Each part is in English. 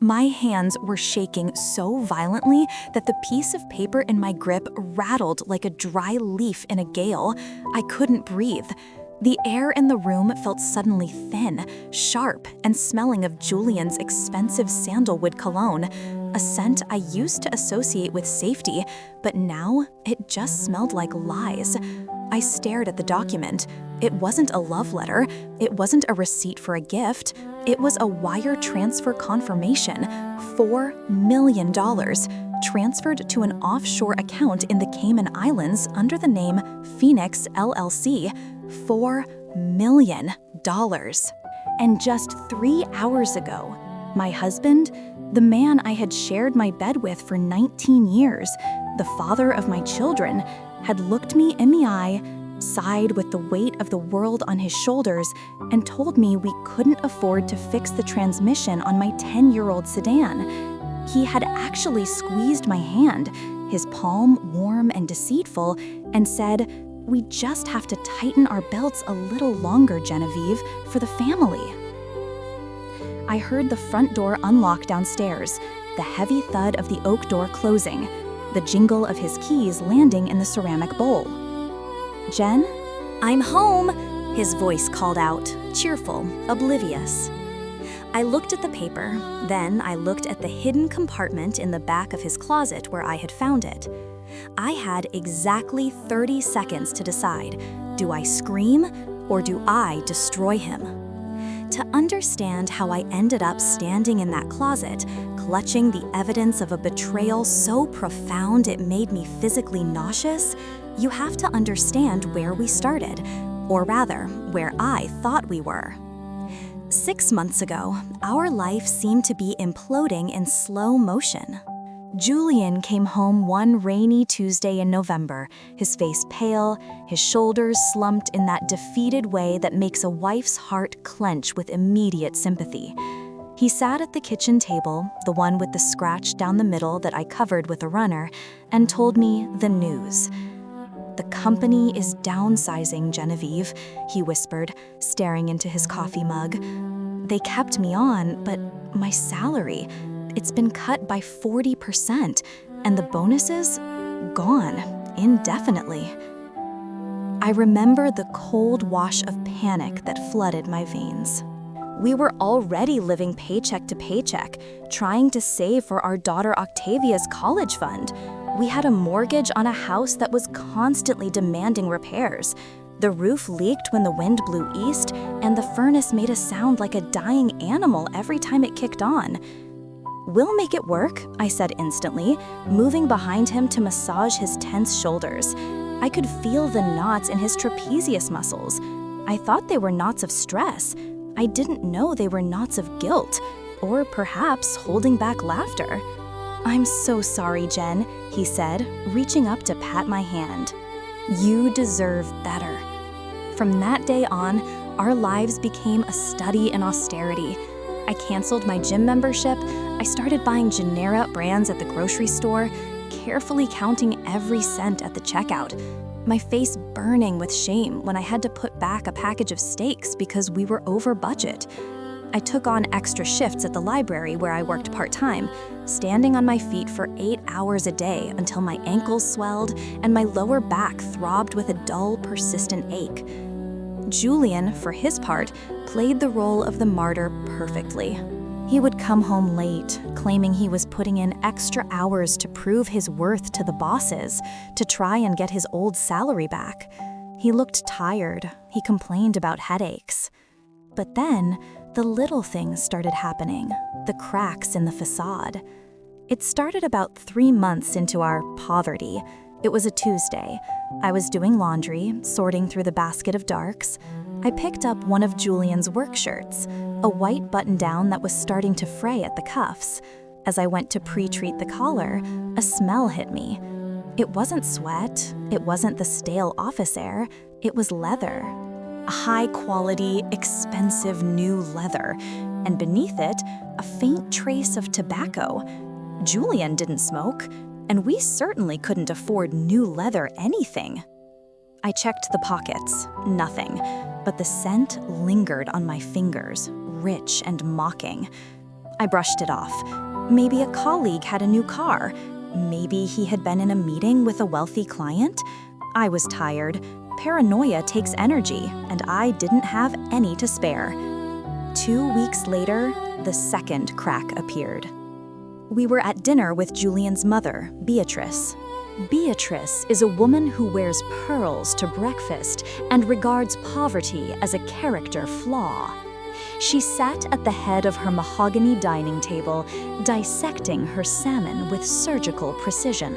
My hands were shaking so violently that the piece of paper in my grip rattled like a dry leaf in a gale. I couldn't breathe. The air in the room felt suddenly thin, sharp, and smelling of Julian's expensive sandalwood cologne, a scent I used to associate with safety, but now it just smelled like lies. I stared at the document. It wasn't a love letter. It wasn't a receipt for a gift. It was a wire transfer confirmation, $4 million, transferred to an offshore account in the Cayman Islands under the name Phoenix LLC. $4 million. And just 3 hours ago, my husband, the man I had shared my bed with for 19 years, the father of my children, had looked me in the eye, sighed with the weight of the world on his shoulders, and told me we couldn't afford to fix the transmission on my 10-year-old sedan. He had actually squeezed my hand, his palm warm and deceitful, and said, "We just have to tighten our belts a little longer, Genevieve, for the family." I heard the front door unlock downstairs, the heavy thud of the oak door closing, the jingle of his keys landing in the ceramic bowl. "Jen?" "I'm home," his voice called out, cheerful, oblivious. I looked at the paper, then I looked at the hidden compartment in the back of his closet where I had found it. I had exactly 30 seconds to decide, do I scream or do I destroy him? To understand how I ended up standing in that closet, clutching the evidence of a betrayal so profound it made me physically nauseous, you have to understand where we started, or rather, where I thought we were. 6 months ago, our life seemed to be imploding in slow motion. Julian came home one rainy Tuesday in November, his face pale, his shoulders slumped in that defeated way that makes a wife's heart clench with immediate sympathy. He sat at the kitchen table, the one with the scratch down the middle that I covered with a runner, and told me the news. "The company is downsizing, Genevieve," he whispered, staring into his coffee mug. "They kept me on, but my salary, it's been cut by 40%, and the bonuses, gone, indefinitely." I remember the cold wash of panic that flooded my veins. We were already living paycheck to paycheck, trying to save for our daughter Octavia's college fund. We had a mortgage on a house that was constantly demanding repairs. The roof leaked when the wind blew east, and the furnace made a sound like a dying animal every time it kicked on. "We'll make it work," I said instantly, moving behind him to massage his tense shoulders. I could feel the knots in his trapezius muscles. I thought they were knots of stress. I didn't know they were knots of guilt, or perhaps holding back laughter. "I'm so sorry, Jen," he said, reaching up to pat my hand. "You deserve better." From that day on, our lives became a study in austerity. I canceled my gym membership. I started buying Genera brands at the grocery store, carefully counting every cent at the checkout, my face burning with shame when I had to put back a package of steaks because we were over budget. I took on extra shifts at the library where I worked part-time, standing on my feet for 8 hours a day until my ankles swelled and my lower back throbbed with a dull, persistent ache. Julian, for his part, played the role of the martyr perfectly. He would come home late, claiming he was putting in extra hours to prove his worth to the bosses, to try and get his old salary back. He looked tired. He complained about headaches. But then, the little things started happening, the cracks in the facade. It started about 3 months into our poverty. It was a Tuesday. I was doing laundry, sorting through the basket of darks. I picked up one of Julian's work shirts, a white button-down that was starting to fray at the cuffs. As I went to pre-treat the collar, a smell hit me. It wasn't sweat, it wasn't the stale office air, it was leather. A high-quality, expensive new leather, and beneath it, a faint trace of tobacco. Julian didn't smoke, and we certainly couldn't afford new leather anything. I checked the pockets, nothing, but the scent lingered on my fingers, rich and mocking. I brushed it off. Maybe a colleague had a new car. Maybe he had been in a meeting with a wealthy client. I was tired. Paranoia takes energy, and I didn't have any to spare. 2 weeks later, the second crack appeared. We were at dinner with Julian's mother, Beatrice. Beatrice is a woman who wears pearls to breakfast and regards poverty as a character flaw. She sat at the head of her mahogany dining table, dissecting her salmon with surgical precision.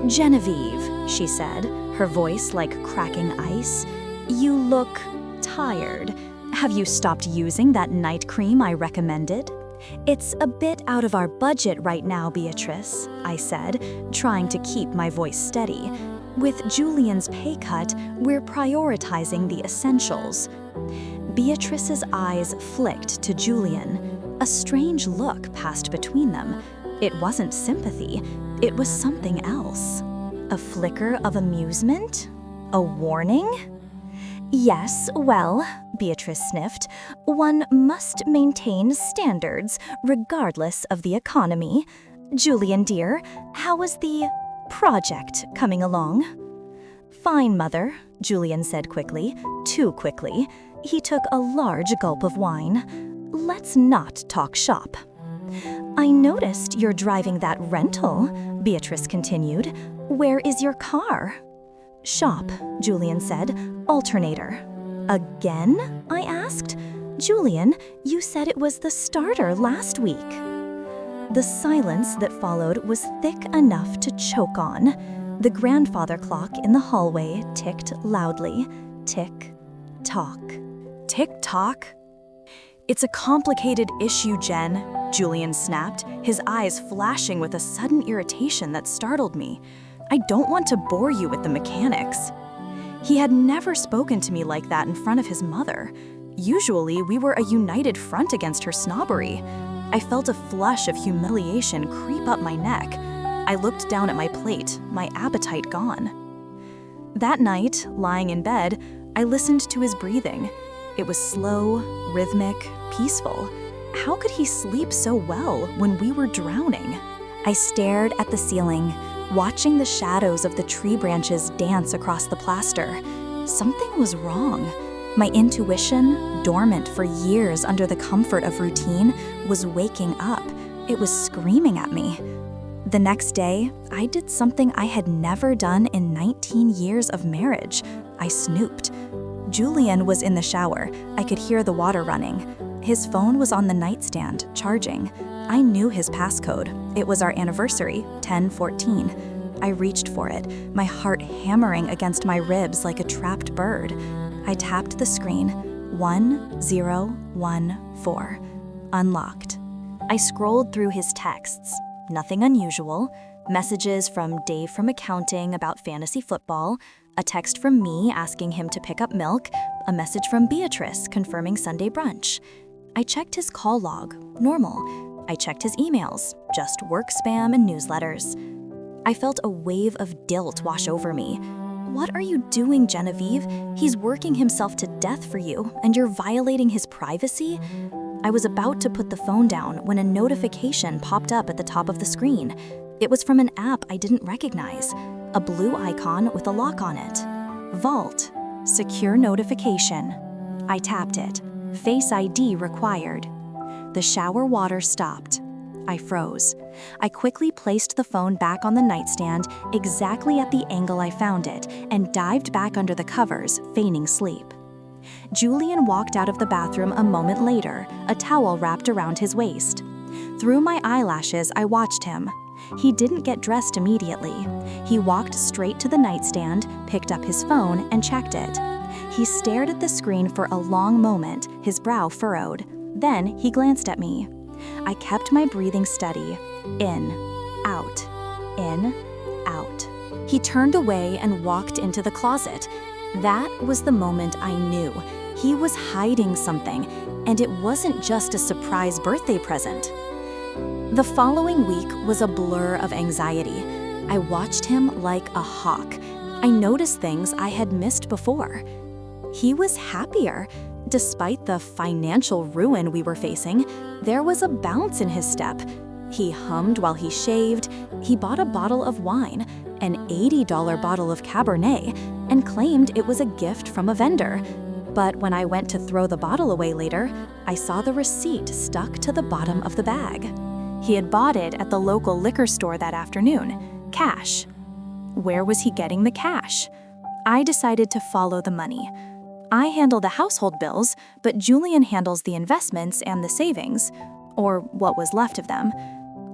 "Genevieve," she said, her voice like cracking ice, "you look tired. Have you stopped using that night cream I recommended?" "It's a bit out of our budget right now, Beatrice," I said, trying to keep my voice steady. "With Julian's pay cut, we're prioritizing the essentials." Beatrice's eyes flicked to Julian. A strange look passed between them. It wasn't sympathy, it was something else. A flicker of amusement? A warning? "Yes, well," Beatrice sniffed, "one must maintain standards regardless of the economy. Julian dear, how is the project coming along?" "Fine, Mother," Julian said quickly, too quickly. He took a large gulp of wine. "Let's not talk shop." "I noticed you're driving that rental," Beatrice continued. "Where is your car?" "Shop," Julian said, "alternator." "Again?" I asked. "Julian, you said it was the starter last week." The silence that followed was thick enough to choke on. The grandfather clock in the hallway ticked loudly. Tick-tock. Tick-tock? "It's a complicated issue, Jen," Julian snapped, his eyes flashing with a sudden irritation that startled me. "I don't want to bore you with the mechanics." He had never spoken to me like that in front of his mother. Usually, we were a united front against her snobbery. I felt a flush of humiliation creep up my neck. I looked down at my plate, my appetite gone. That night, lying in bed, I listened to his breathing. It was slow, rhythmic, peaceful. How could he sleep so well when we were drowning? I stared at the ceiling, watching the shadows of the tree branches dance across the plaster. Something was wrong. My intuition, dormant for years under the comfort of routine, was waking up. It was screaming at me. The next day, I did something I had never done in 19 years of marriage. I snooped. Julian was in the shower. I could hear the water running. His phone was on the nightstand, charging. I knew his passcode. It was our anniversary, 10/14. I reached for it, my heart hammering against my ribs like a trapped bird. I tapped the screen. 1014. Unlocked. I scrolled through his texts. Nothing unusual. Messages from Dave from accounting about fantasy football, a text from me asking him to pick up milk, a message from Beatrice confirming Sunday brunch. I checked his call log, normal. I checked his emails, just work spam and newsletters. I felt a wave of guilt wash over me. What are you doing, Genevieve? He's working himself to death for you, and you're violating his privacy? I was about to put the phone down when a notification popped up at the top of the screen. It was from an app I didn't recognize, a blue icon with a lock on it. Vault, secure notification. I tapped it. Face ID required. The shower water stopped. I froze. I quickly placed the phone back on the nightstand exactly at the angle I found it and dived back under the covers, feigning sleep. Julian walked out of the bathroom a moment later, a towel wrapped around his waist. Through my eyelashes, I watched him. He didn't get dressed immediately. He walked straight to the nightstand, picked up his phone, and checked it. He stared at the screen for a long moment, his brow furrowed. Then he glanced at me. I kept my breathing steady. In, out, in, out. He turned away and walked into the closet. That was the moment I knew. He was hiding something, and it wasn't just a surprise birthday present. The following week was a blur of anxiety. I watched him like a hawk. I noticed things I had missed before. He was happier. Despite the financial ruin we were facing, There was a bounce in his step. He hummed while he shaved. He bought a bottle of wine, an $80 bottle of Cabernet, and claimed it was a gift from a vendor. But when I went to throw the bottle away later, I saw the receipt stuck to the bottom of the bag. He had bought it at the local liquor store that afternoon, cash. Where was he getting the cash? I decided to follow the money. I handle the household bills, but Julian handles the investments and the savings, or what was left of them.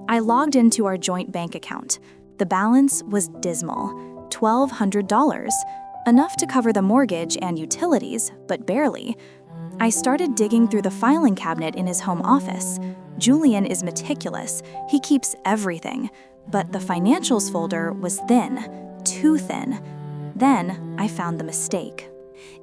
I logged into our joint bank account. The balance was dismal, $1,200, enough to cover the mortgage and utilities, but barely. I started digging through the filing cabinet in his home office. Julian is meticulous. He keeps everything, but the financials folder was thin, too thin. Then I found the mistake.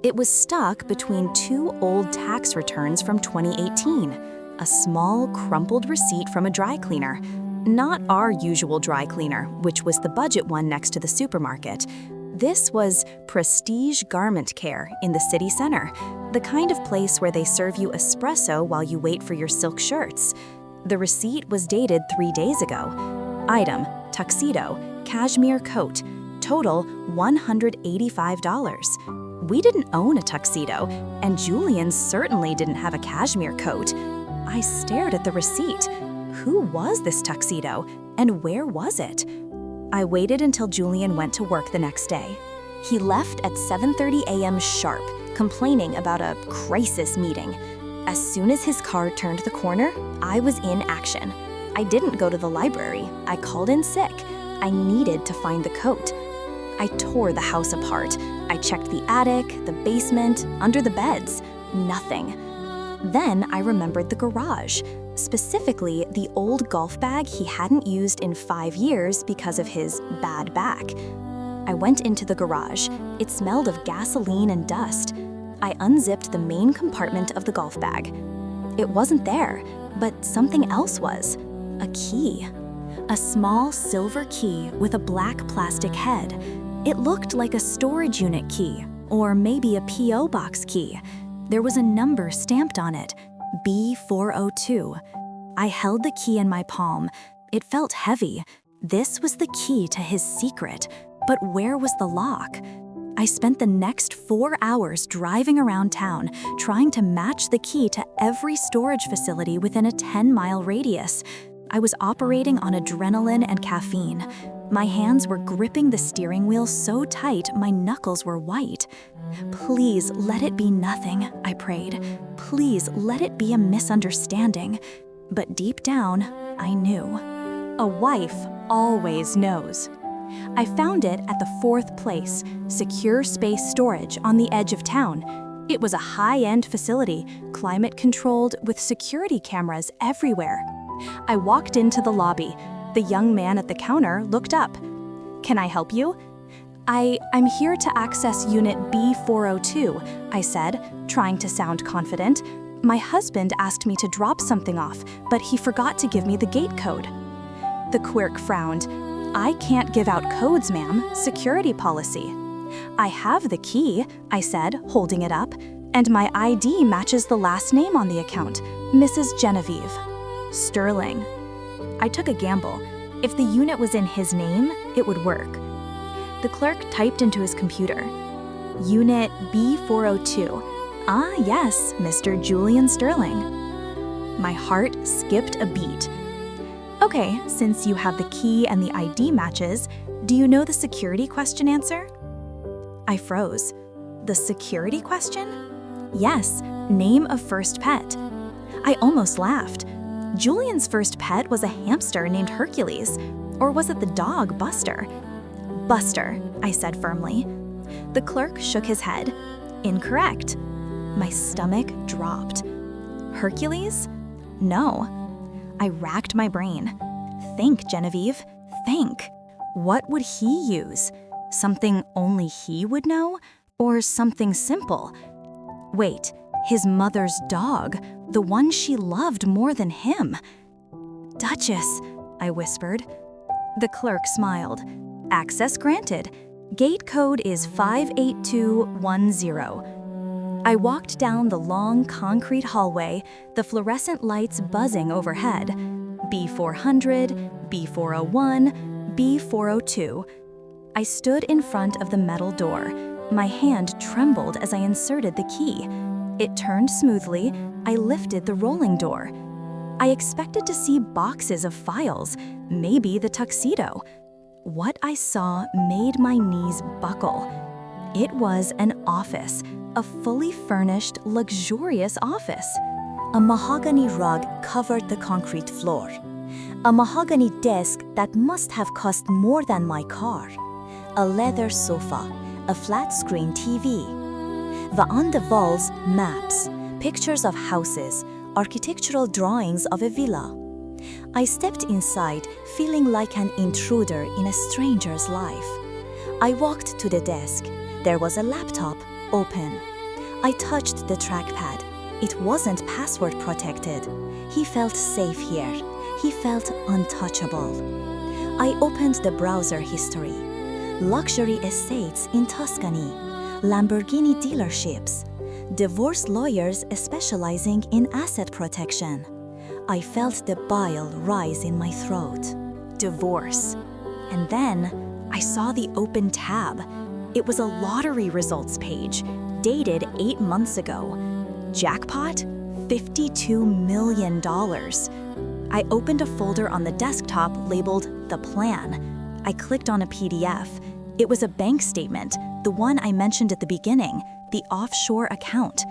It was stuck between two old tax returns from 2018, a small, crumpled receipt from a dry cleaner. Not our usual dry cleaner, which was the budget one next to the supermarket. This was Prestige Garment Care in the city center, the kind of place where they serve you espresso while you wait for your silk shirts. The receipt was dated 3 days ago. Item, tuxedo, cashmere coat, total $185. We didn't own a tuxedo, and Julian certainly didn't have a cashmere coat. I stared at the receipt. Who was this tuxedo, and where was it? I waited until Julian went to work the next day. He left at 7:30 a.m. sharp, complaining about a crisis meeting. As soon as his car turned the corner, I was in action. I didn't go to the library. I called in sick. I needed to find the coat. I tore the house apart. I checked the attic, the basement, under the beds. Nothing. Then I remembered the garage, specifically the old golf bag he hadn't used in 5 years because of his bad back. I went into the garage. It smelled of gasoline and dust. I unzipped the main compartment of the golf bag. It wasn't there, but something else was. A key. A small silver key with a black plastic head. It looked like a storage unit key, or maybe a P.O. box key. There was a number stamped on it, B402. I held the key in my palm. It felt heavy. This was the key to his secret, but where was the lock? I spent the next 4 hours driving around town, trying to match the key to every storage facility within a 10-mile radius. I was operating on adrenaline and caffeine. My hands were gripping the steering wheel so tight my knuckles were white. Please let it be nothing, I prayed. Please let it be a misunderstanding. But deep down, I knew. A wife always knows. I found it at the 4th place, Secure Space Storage on the edge of town. It was a high-end facility, climate-controlled with security cameras everywhere. I walked into the lobby. The young man at the counter looked up. "Can I help you?" I'm here to access unit B402, I said, trying to sound confident. My husband asked me to drop something off, but he forgot to give me the gate code. The clerk frowned. "I can't give out codes, ma'am. Security policy." "I have the key," I said, holding it up, "and my ID matches the last name on the account, Mrs. Genevieve. Sterling." I took a gamble. If the unit was in his name, it would work. The clerk typed into his computer. "Unit B402. Ah, yes, Mr. Julian Sterling." My heart skipped a beat. "Okay, since you have the key and the ID matches, do you know the security question answer?" I froze. The security question? Yes, name of first pet. I almost laughed. Julian's first pet was a hamster named Hercules. Or was it the dog, Buster? "Buster," I said firmly. The clerk shook his head. "Incorrect." My stomach dropped. "Hercules? No." I racked my brain. Think, Genevieve, think. What would he use? Something only he would know? Or something simple? Wait, his mother's dog, the one she loved more than him. "Duchess," I whispered. The clerk smiled. "Access granted. Gate code is 58210. I walked down the long concrete hallway, the fluorescent lights buzzing overhead. B400, B401, B402. I stood in front of the metal door. My hand trembled as I inserted the key. It turned smoothly. I lifted the rolling door. I expected to see boxes of files, maybe the tuxedo. What I saw made my knees buckle. It was an office, a fully furnished, luxurious office. A mahogany rug covered the concrete floor. A mahogany desk that must have cost more than my car. A leather sofa, a flat-screen TV. On the walls, maps, pictures of houses, architectural drawings of a villa. I stepped inside, feeling like an intruder in a stranger's life. I walked to the desk. There was a laptop, open. I touched the trackpad. It wasn't password protected. He felt safe here. He felt untouchable. I opened the browser history. Luxury estates in Tuscany, Lamborghini dealerships, divorce lawyers specializing in asset protection. I felt the bile rise in my throat. Divorce. And then I saw the open tab. It was a lottery results page, dated 8 months ago. Jackpot? $52 million. I opened a folder on the desktop labeled The Plan. I clicked on a PDF. It was a bank statement, the one I mentioned at the beginning, the offshore account.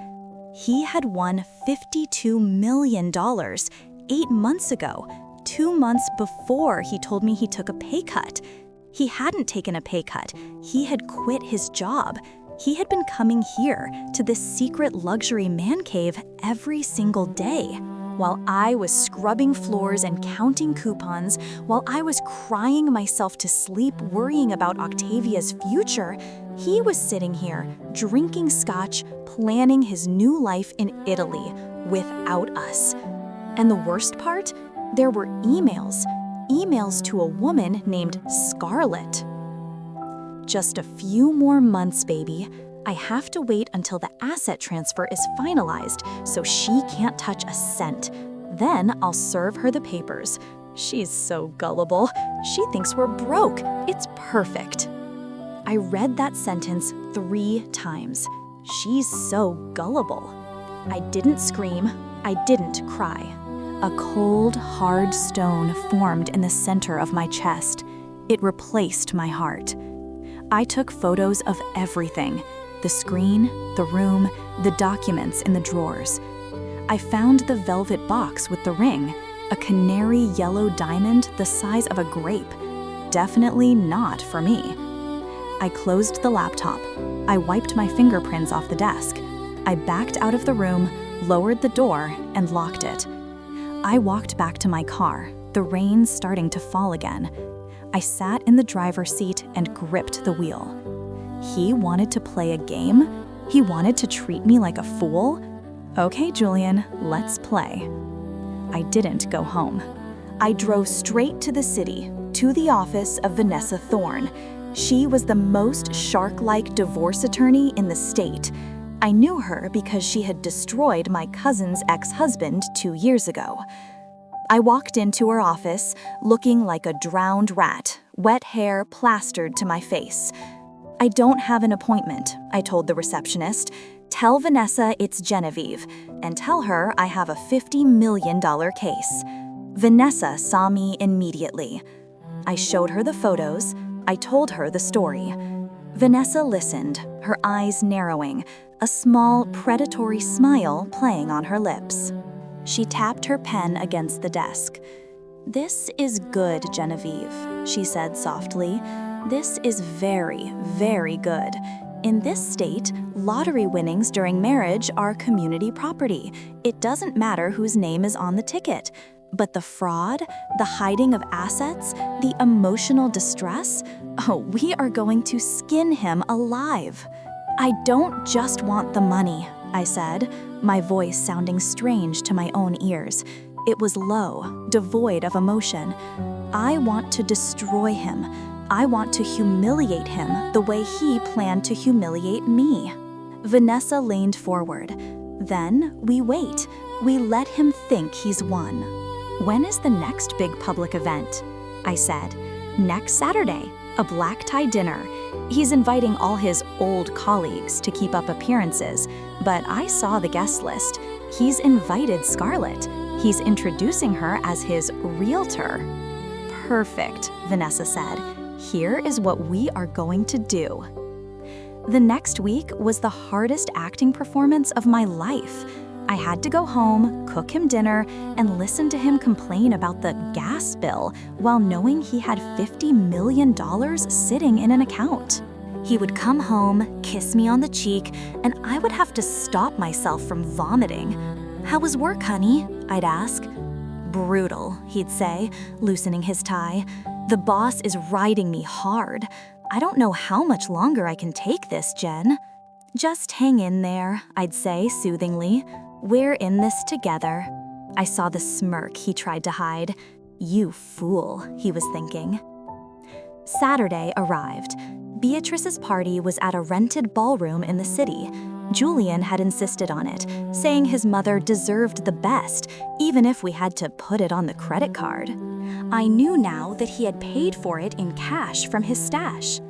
He had won $52 million 8 months ago, 2 months before he told me he took a pay cut. He hadn't taken a pay cut. He had quit his job. He had been coming here to this secret luxury man cave every single day. While I was scrubbing floors and counting coupons, while I was crying myself to sleep worrying about Octavia's future, he was sitting here, drinking scotch, planning his new life in Italy without us. And the worst part? There were emails to a woman named Scarlett. Just a few more months, baby. I have to wait until the asset transfer is finalized so she can't touch a cent. Then I'll serve her the papers. She's so gullible. She thinks we're broke. It's perfect. I read that sentence 3 times. She's so gullible. I didn't scream. I didn't cry. A cold, hard stone formed in the center of my chest. It replaced my heart. I took photos of everything. The screen, the room, the documents in the drawers. I found the velvet box with the ring, a canary yellow diamond the size of a grape. Definitely not for me. I closed the laptop. I wiped my fingerprints off the desk. I backed out of the room, lowered the door, and locked it. I walked back to my car, the rain starting to fall again. I sat in the driver's seat and gripped the wheel. He wanted to play a game? He wanted to treat me like a fool? Okay, Julian, let's play. I didn't go home. I drove straight to the city, to the office of Vanessa Thorne. She was the most shark-like divorce attorney in the state. I knew her because she had destroyed my cousin's ex-husband 2 years ago. I walked into her office, looking like a drowned rat, wet hair plastered to my face. I don't have an appointment, I told the receptionist. Tell Vanessa it's Genevieve, and tell her I have a $50 million case. Vanessa saw me immediately. I showed her the photos. I told her the story. Vanessa listened, her eyes narrowing, a small, predatory smile playing on her lips. She tapped her pen against the desk. "This is good, Genevieve," she said softly. "This is very, very good. In this state, lottery winnings during marriage are community property. It doesn't matter whose name is on the ticket. But the fraud, the hiding of assets, the emotional distress, we are going to skin him alive." "I don't just want the money," I said, my voice sounding strange to my own ears. It was low, devoid of emotion. "I want to destroy him. I want to humiliate him the way he planned to humiliate me." Vanessa leaned forward. Then we wait. We let him think he's won. When is the next big public event? I said. Next Saturday, a black tie dinner. He's inviting all his old colleagues to keep up appearances, but I saw the guest list. He's invited Scarlett. He's introducing her as his realtor. Perfect, Vanessa said. Here is what we are going to do. The next week was the hardest acting performance of my life. I had to go home, cook him dinner, and listen to him complain about the gas bill while knowing he had $50 million sitting in an account. He would come home, kiss me on the cheek, and I would have to stop myself from vomiting. "How was work, honey?" I'd ask. "Brutal," he'd say, loosening his tie. "The boss is riding me hard. I don't know how much longer I can take this, Jen." "Just hang in there," I'd say soothingly. "We're in this together." I saw the smirk he tried to hide. "You fool," he was thinking. Saturday arrived. Beatrice's party was at a rented ballroom in the city. Julian had insisted on it, saying his mother deserved the best, even if we had to put it on the credit card. I knew now that he had paid for it in cash from his stash.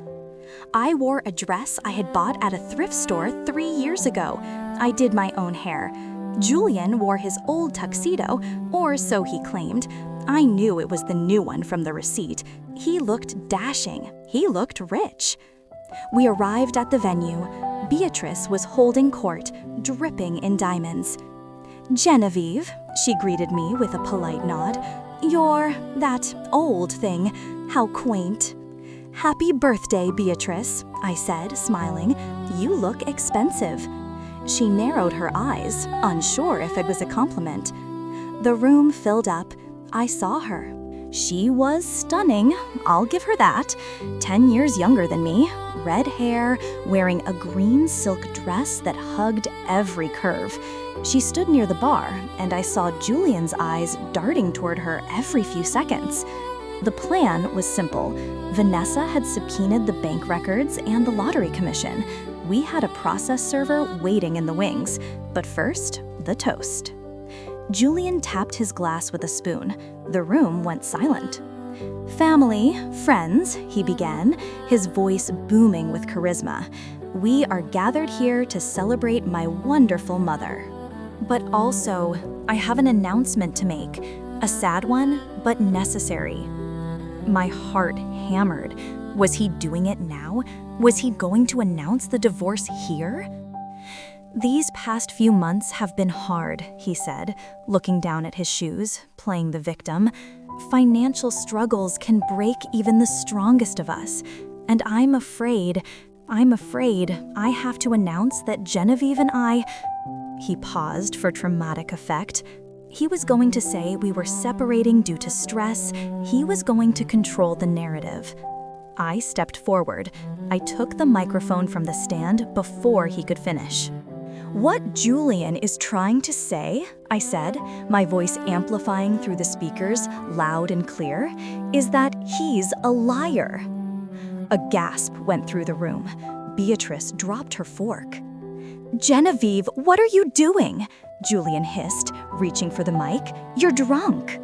I wore a dress I had bought at a thrift store 3 years ago. I did my own hair. Julian wore his old tuxedo, or so he claimed. I knew it was the new one from the receipt. He looked dashing. He looked rich. We arrived at the venue. Beatrice was holding court, dripping in diamonds. "Genevieve," she greeted me with a polite nod. "You're that old thing. How quaint." "Happy birthday, Beatrice," I said, smiling. "You look expensive." She narrowed her eyes, unsure if it was a compliment. The room filled up. I saw her. She was stunning, I'll give her that. 10 years younger than me, red hair, wearing a green silk dress that hugged every curve. She stood near the bar, and I saw Julian's eyes darting toward her every few seconds. The plan was simple. Vanessa had subpoenaed the bank records and the lottery commission. We had a process server waiting in the wings. But first, the toast. Julian tapped his glass with a spoon. The room went silent. "Family, friends," he began, his voice booming with charisma. "We are gathered here to celebrate my wonderful mother. But also, I have an announcement to make. A sad one, but necessary." My heart hammered. Was he doing it now? Was he going to announce the divorce here? "These past few months have been hard," he said, looking down at his shoes, playing the victim. "Financial struggles can break even the strongest of us. And I'm afraid I have to announce that Genevieve and I—" He paused for dramatic effect. He was going to say we were separating due to stress. He was going to control the narrative. I stepped forward. I took the microphone from the stand before he could finish. "What Julian is trying to say," I said, my voice amplifying through the speakers, loud and clear, "is that he's a liar." A gasp went through the room. Beatrice dropped her fork. "Genevieve, what are you doing?" Julian hissed, reaching for the mic. "You're drunk."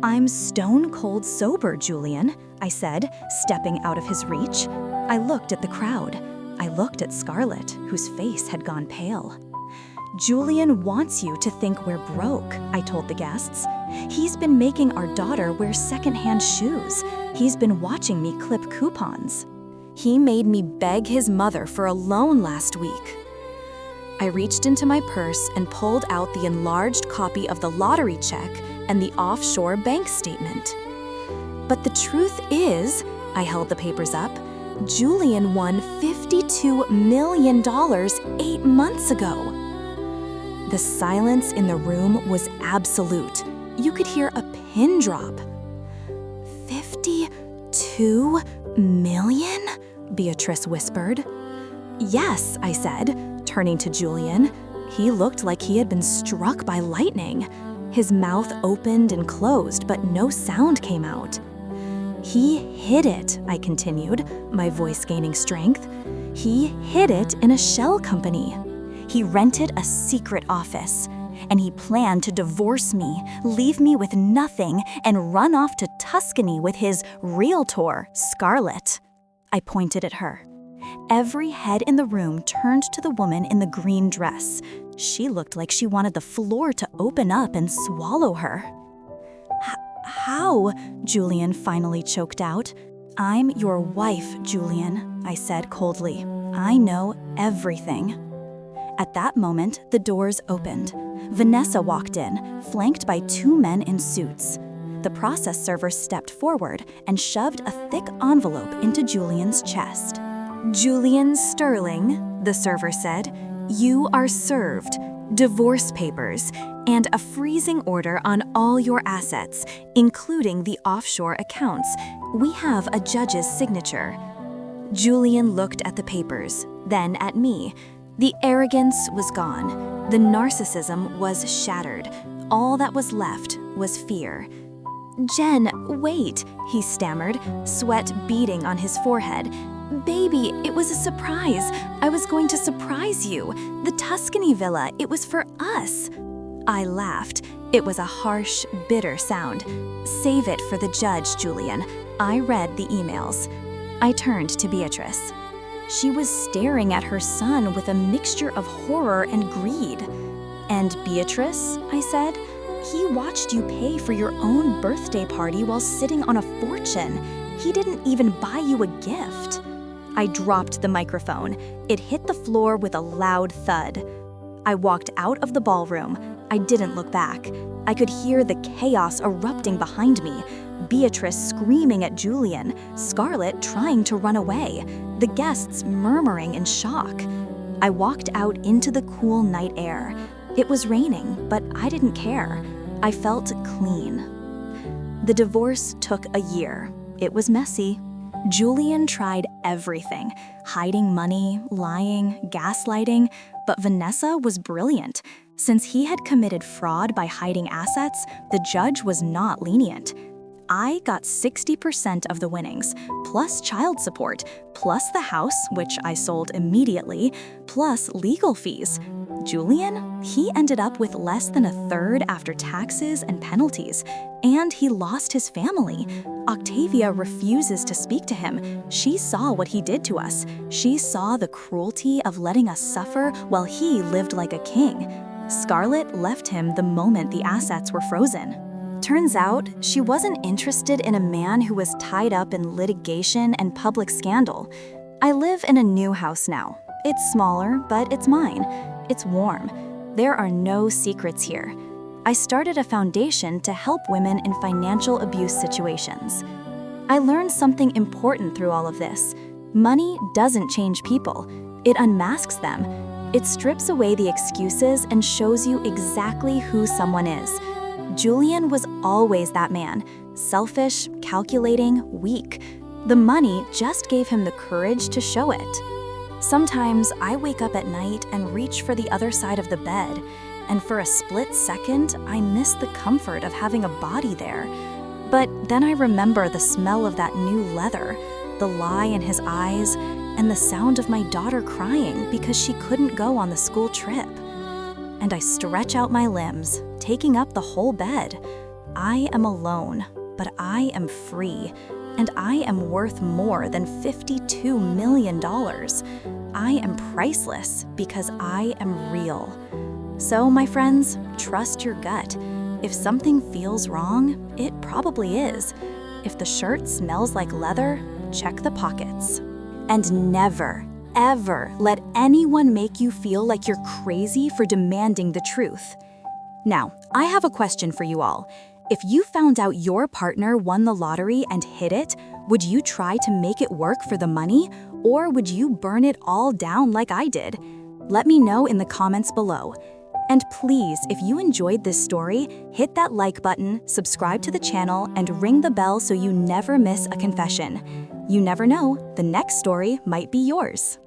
"I'm stone cold sober, Julian," I said, stepping out of his reach. I looked at the crowd. I looked at Scarlett, whose face had gone pale. "Julian wants you to think we're broke," I told the guests. "He's been making our daughter wear secondhand shoes. He's been watching me clip coupons. He made me beg his mother for a loan last week." I reached into my purse and pulled out the enlarged copy of the lottery check and the offshore bank statement. "But the truth is," I held the papers up, "Julian won $52 million 8 months ago." The silence in the room was absolute. You could hear a pin drop. "52 million?" Beatrice whispered. "Yes," I said, turning to Julian. He looked like he had been struck by lightning. His mouth opened and closed, but no sound came out. "He hid it," I continued, my voice gaining strength. "He hid it in a shell company. He rented a secret office. And he planned to divorce me, leave me with nothing, and run off to Tuscany with his realtor, Scarlett. I pointed at her. Every head in the room turned to the woman in the green dress. She looked like she wanted the floor to open up and swallow her. How? Julian finally choked out. I'm your wife, Julian, I said coldly. I know everything. At that moment, the doors opened. Vanessa walked in, flanked by 2 men in suits. The process server stepped forward and shoved a thick envelope into Julian's chest. Julian Sterling, the server said, you are served. Divorce papers and a freezing order on all your assets, including the offshore accounts. We have a judge's signature. Julian looked at the papers, then at me. The arrogance was gone. The narcissism was shattered. All that was left was fear. Jen, wait, he stammered, sweat beading on his forehead. Baby, it was a surprise. I was going to surprise you. The Tuscany villa, it was for us. I laughed. It was a harsh, bitter sound. Save it for the judge, Julian. I read the emails. I turned to Beatrice. She was staring at her son with a mixture of horror and greed. And Beatrice, I said, he watched you pay for your own birthday party while sitting on a fortune. He didn't even buy you a gift. I dropped the microphone. It hit the floor with a loud thud. I walked out of the ballroom. I didn't look back. I could hear the chaos erupting behind me. Beatrice screaming at Julian, Scarlett trying to run away, the guests murmuring in shock. I walked out into the cool night air. It was raining, but I didn't care. I felt clean. The divorce took a year. It was messy. Julian tried everything, hiding money, lying, gaslighting, but Vanessa was brilliant. Since he had committed fraud by hiding assets, the judge was not lenient. I got 60% of the winnings, plus child support, plus the house, which I sold immediately, plus legal fees. Julian, he ended up with less than a third after taxes and penalties, and he lost his family. Octavia refuses to speak to him. She saw what he did to us. She saw the cruelty of letting us suffer while he lived like a king. Scarlett left him the moment the assets were frozen. Turns out, she wasn't interested in a man who was tied up in litigation and public scandal. I live in a new house now. It's smaller, but it's mine. It's warm. There are no secrets here. I started a foundation to help women in financial abuse situations. I learned something important through all of this. Money doesn't change people. It unmasks them. It strips away the excuses and shows you exactly who someone is. Julian was always that man, selfish, calculating, weak. The money just gave him the courage to show it. Sometimes I wake up at night and reach for the other side of the bed, and for a split second, I miss the comfort of having a body there. But then I remember the smell of that new leather, the lie in his eyes, and the sound of my daughter crying because she couldn't go on the school trip. And I stretch out my limbs, taking up the whole bed. I am alone, but I am free, and I am worth more than $52 million. I am priceless because I am real. So, my friends, trust your gut. If something feels wrong, it probably is. If the shirt smells like leather, check the pockets. And never, ever let anyone make you feel like you're crazy for demanding the truth. Now, I have a question for you all. If you found out your partner won the lottery and hid it, would you try to make it work for the money, or would you burn it all down like I did? Let me know in the comments below. And please, if you enjoyed this story, hit that like button, subscribe to the channel, and ring the bell so you never miss a confession. You never know, the next story might be yours.